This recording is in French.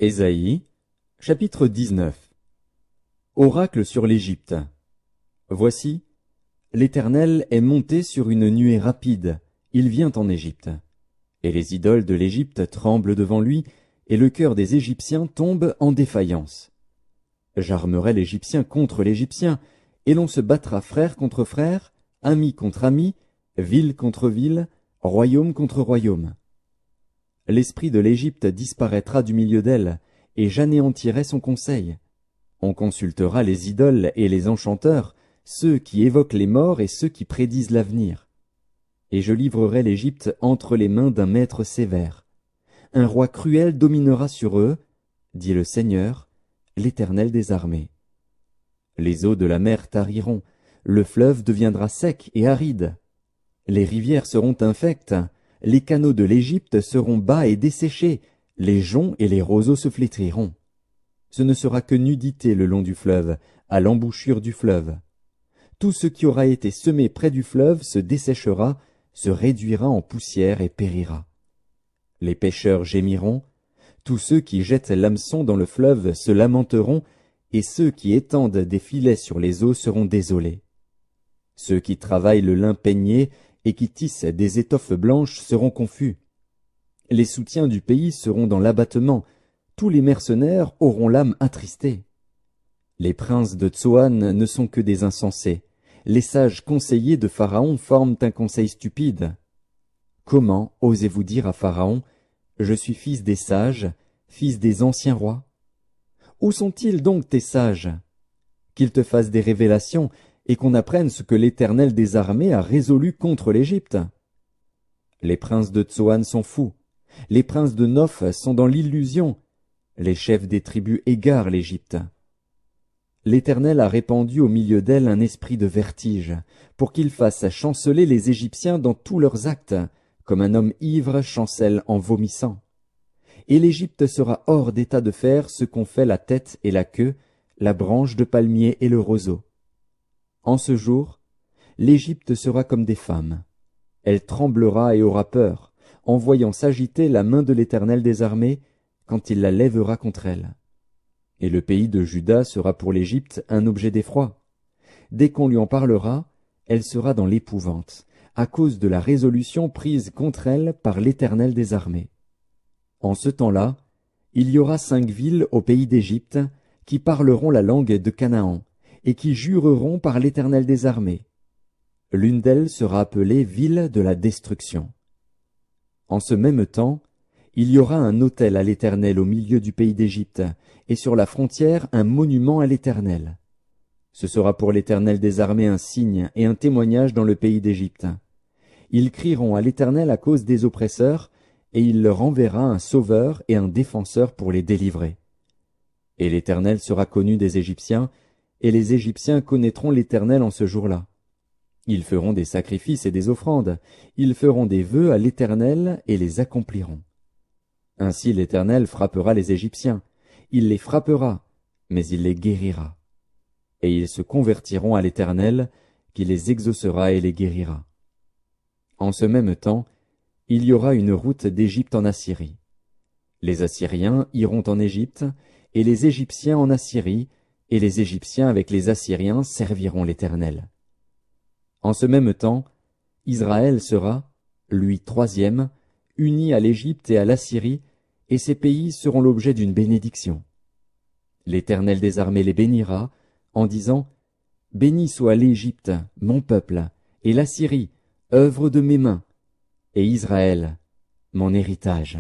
Ésaïe, chapitre 19. Oracle sur l'Égypte. Voici, l'Éternel est monté sur une nuée rapide, il vient en Égypte. Et les idoles de l'Égypte tremblent devant lui, et le cœur des Égyptiens tombe en défaillance. J'armerai l'Égyptien contre l'Égyptien, et l'on se battra frère contre frère, ami contre ami, ville contre ville, royaume contre royaume. L'esprit de l'Égypte disparaîtra du milieu d'elle, et j'anéantirai son conseil. On consultera les idoles et les enchanteurs, ceux qui évoquent les morts et ceux qui prédisent l'avenir. Et je livrerai l'Égypte entre les mains d'un maître sévère. Un roi cruel dominera sur eux, dit le Seigneur, l'Éternel des armées. Les eaux de la mer tariront, le fleuve deviendra sec et aride. Les rivières seront infectes, les canaux de l'Égypte seront bas et desséchés, les joncs et les roseaux se flétriront. Ce ne sera que nudité le long du fleuve, à l'embouchure du fleuve. Tout ce qui aura été semé près du fleuve se desséchera, se réduira en poussière et périra. Les pêcheurs gémiront, tous ceux qui jettent l'hameçon dans le fleuve se lamenteront, et ceux qui étendent des filets sur les eaux seront désolés. Ceux qui travaillent le lin peigné et qui tissent des étoffes blanches seront confus. Les soutiens du pays seront dans l'abattement, tous les mercenaires auront l'âme attristée. Les princes de Tsoan ne sont que des insensés, les sages conseillers de Pharaon forment un conseil stupide. Comment osez-vous dire à Pharaon, « Je suis fils des sages, fils des anciens rois » Où sont-ils donc tes sages? Qu'ils te fassent des révélations et qu'on apprenne ce que l'Éternel des armées a résolu contre l'Égypte. Les princes de Tsoan sont fous, les princes de Noph sont dans l'illusion, les chefs des tribus égarent l'Égypte. L'Éternel a répandu au milieu d'elle un esprit de vertige, pour qu'il fasse chanceler les Égyptiens dans tous leurs actes, comme un homme ivre chancelle en vomissant. Et l'Égypte sera hors d'état de faire ce qu'ont fait la tête et la queue, la branche de palmier et le roseau. En ce jour, l'Égypte sera comme des femmes. Elle tremblera et aura peur, en voyant s'agiter la main de l'Éternel des armées, quand il la lèvera contre elle. Et le pays de Juda sera pour l'Égypte un objet d'effroi. Dès qu'on lui en parlera, elle sera dans l'épouvante, à cause de la résolution prise contre elle par l'Éternel des armées. En ce temps-là, il y aura 5 villes au pays d'Égypte, qui parleront la langue de Canaan, et qui jureront par l'Éternel des armées. L'une d'elles sera appelée ville de la destruction. En ce même temps, il y aura un autel à l'Éternel au milieu du pays d'Égypte, et sur la frontière un monument à l'Éternel. Ce sera pour l'Éternel des armées un signe et un témoignage dans le pays d'Égypte. Ils crieront à l'Éternel à cause des oppresseurs, et il leur enverra un sauveur et un défenseur pour les délivrer. Et l'Éternel sera connu des Égyptiens, et les Égyptiens connaîtront l'Éternel en ce jour-là. Ils feront des sacrifices et des offrandes, ils feront des vœux à l'Éternel et les accompliront. Ainsi l'Éternel frappera les Égyptiens, il les frappera, mais il les guérira. Et ils se convertiront à l'Éternel, qui les exaucera et les guérira. En ce même temps, il y aura une route d'Égypte en Assyrie. Les Assyriens iront en Égypte, et les Égyptiens en Assyrie, et les Égyptiens avec les Assyriens serviront l'Éternel. En ce même temps, Israël sera, lui troisième, uni à l'Égypte et à l'Assyrie, et ces pays seront l'objet d'une bénédiction. L'Éternel des armées les bénira, en disant, « Béni soit l'Égypte, mon peuple, et l'Assyrie, œuvre de mes mains, et Israël, mon héritage. »